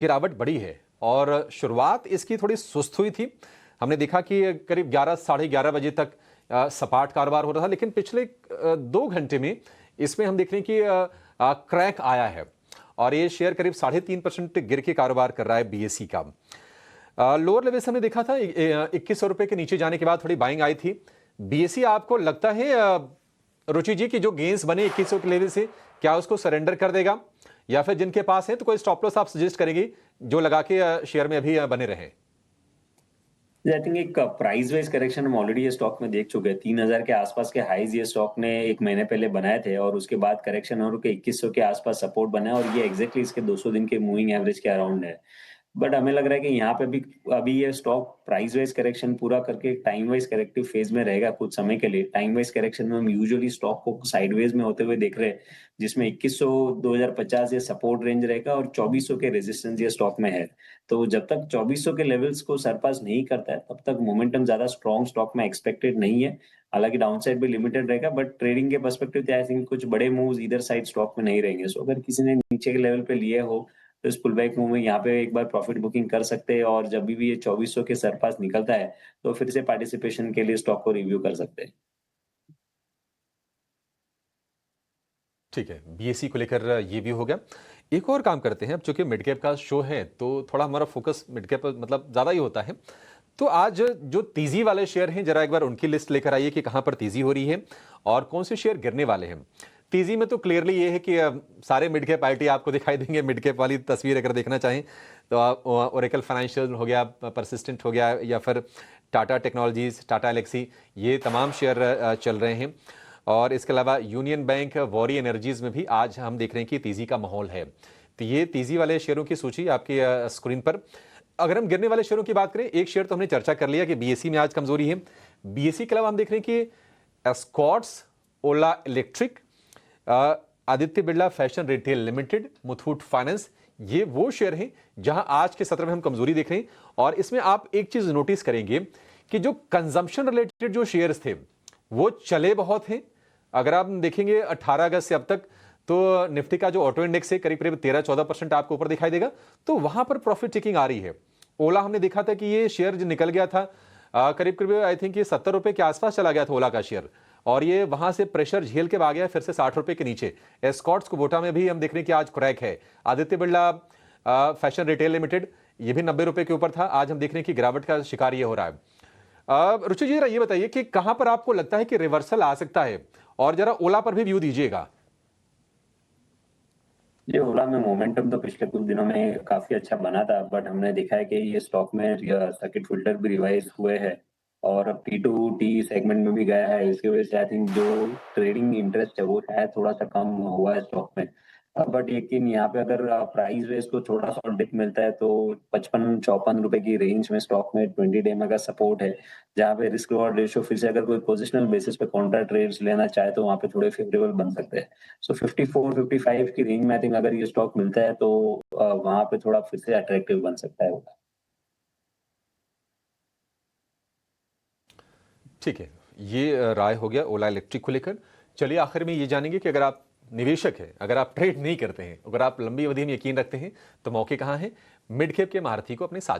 गिरावट बढ़ी है और शुरुआत इसकी थोड़ी सुस्त हुई थी। हमने देखा कि करीब 11 साढ़े 11 बजे तक सपाट कारोबार हो रहा था, लेकिन पिछले 2 घंटे में इसमें हम देख रहे हैं कि क्रैक आया है और ये शेयर करीब 3.5% गिर के कारोबार कर रहा है बीएसई का। लोअर लेवल से हमने देखा था 2100 रुपए के नीचे जाने के बाद थोड़ी बाइंग आई थी। बीएसई आपको लगता है रुचि जी की जो गेंस बने 2100 के लेवल से, क्या उसको सरेंडर कर देगा या फिर जिनके पास है तो कोई स्टॉप लॉस आप सजेस्ट करेंगे जो लगा के शेयर में अभी बने रहे? आई थिंक एक प्राइस वाइज करेक्शन हम ऑलरेडी ये स्टॉक में देख चुके हैं। 3000 के आसपास के हाईज ये स्टॉक ने एक महीने पहले बनाए थे और उसके बाद करेक्शन और के 2100 के आसपास सपोर्ट बना है और ये एग्जैक्टली इसके 200 दिन के मूविंग एवरेज के अराउंड है। बट हमें लग रहा है कि यहाँ पे भी अभी ये स्टॉक प्राइस वाइज करेक्शन पूरा करके टाइम वाइज करेक्टिव फेज में रहेगा कुछ समय के लिए। टाइम वाइज करेक्शन में हम यूजुअली स्टॉक को साइडवेज में होते हुए देख रहे हैं, जिसमें 2100 2050 ये सपोर्ट रेंज रहेगा और 2400 के रेजिस्टेंस ये स्टॉक में है। तो जब तक 2400 के लेवल्स को सरपास नहीं करता है तब तक मोमेंटम ज्यादा स्ट्रॉन्ग स्टॉक में एक्सपेक्टेड नहीं है। हालांकि डाउनसाइड भी लिमिटेड रहेगा, बट ट्रेडिंग के पर्सपेक्टिव से आई थिंक कुछ बड़े मूव्स इधर साइड स्टॉक में नहीं रहेंगे। सो अगर किसी ने नीचे के लेवल पे लिए हो तो इस पुल बैक मूव में यहाँ पे एक बार प्रॉफिट बुकिंग कर सकते हैं और जब भी ये 2400 के सरपास निकलता है तो फिर से पार्टिसिपेशन के लिए स्टॉक को रिव्यू कर सकते हैं। ठीक है, बीएसई को लेकर ये भी हो गया। एक और काम करते हैं, अब चूंकि मिड कैप का शो है तो थोड़ा हमारा फोकस मिड कैप मतलब ज़्यादा ही होता है। तो आज जो तेजी वाले शेयर हैं, जरा एक बार उनकी लिस्ट लेकर आइए कि कहाँ पर तेजी हो रही है और कौन से शेयर गिरने वाले हैं। तेजी में तो क्लियरली ये है कि सारे मिड कैप आईटी आपको दिखाई देंगे। मिड कैप वाली तस्वीर अगर देखना चाहें तो ओरेकल फाइनेंशियल हो गया, परसिस्टेंट हो गया, या फिर टाटा टेक्नोलॉजीज, टाटा एलेक्सी, ये तमाम शेयर चल रहे हैं। और इसके अलावा यूनियन बैंक, वॉरी एनर्जीज में भी आज हम देख रहे हैं कि तेजी का माहौल है। तो ये तेजी वाले शेयरों की सूची आपकी स्क्रीन पर। अगर हम गिरने वाले शेयरों की बात करें, एक शेयर तो हमने चर्चा कर लिया कि बीएसई में आज कमजोरी है। बीएसई के अलावा हम देख रहे हैं कि Escorts, Ola electric, Aditya Birla fashion retail limited, Muthoot finance, ये वो शेयर हैं जहां आज के सत्र में हम कमजोरी देख रहे हैं। और इसमें आप एक चीज नोटिस करेंगे कि जो कंजम्पशन रिलेटेड जो शेयर्स थे वो चले बहुत हैं। अगर आप देखेंगे 18 अगस्त से अब तक तो निफ्टी का जो ऑटो इंडेक्स है करीब करीब 13-14% आपको ऊपर दिखाई देगा, तो वहां पर प्रॉफिट टेकिंग आ रही है। ओला हमने देखा था कि ये शेयर जो निकल गया था करीब करीब आई थिंक ये 70 रुपए के आसपास चला गया था ओला का शेयर, और ये वहां से प्रेशर झेल के आ गया फिर से 60 रुपए के नीचे। एस्कॉर्ट्स कुबोटा में भी हम देख रहे हैं कि आज क्रैक है। Aditya Birla fashion retail limited, ये भी 90 रुपए के ऊपर था, आज हम देख रहे हैं कि गिरावट का शिकार ये हो रहा है। रुचि जी ये बताइए कि कहां पर आपको लगता है कि रिवर्सल आ सकता है, और जरा ओला पर भी व्यू दीजिएगा। ये ओला में मोमेंटम तो पिछले कुछ दिनों में काफी अच्छा बना था, बट हमने देखा है कि ये स्टॉक में सर्किट फिल्टर भी रिवाइज हुए हैं और अब T2T सेगमेंट में भी गया है। इसकी वजह से आई थिंक जो ट्रेडिंग इंटरेस्ट है वो शायद थोड़ा सा कम हुआ है स्टॉक में। बट लेकिन यहाँ पे अगर प्राइस रेस को थोड़ा सा डिप मिलता है तो 55-54 रुपए की रेंज में स्टॉक में 20 डे में का सपोर्ट है, जहाँ पे रिस्क रिवॉर्ड रेशियो फिर से अगर कोई पोजिशनल बेसिस पे काउंटर ट्रेड्स लेना चाहे तो वहाँ पे थोड़े फेवरेबल बन सकते हैं। सो 54-55 की रेंज में आई थिंक अगर ये स्टॉक मिलता है तो वहां पे थोड़ा फिर से अट्रैक्टिव बन सकता है। ठीक है, ये राय हो गया ओला इलेक्ट्रिक को लेकर। चलिए आखिर में ये जानेंगे कि अगर आप निवेशक हैं, अगर आप ट्रेड नहीं करते हैं, अगर आप लंबी अवधि में यकीन रखते हैं, तो मौके कहाँ हैं मिड कैप के महारथी को अपने साथ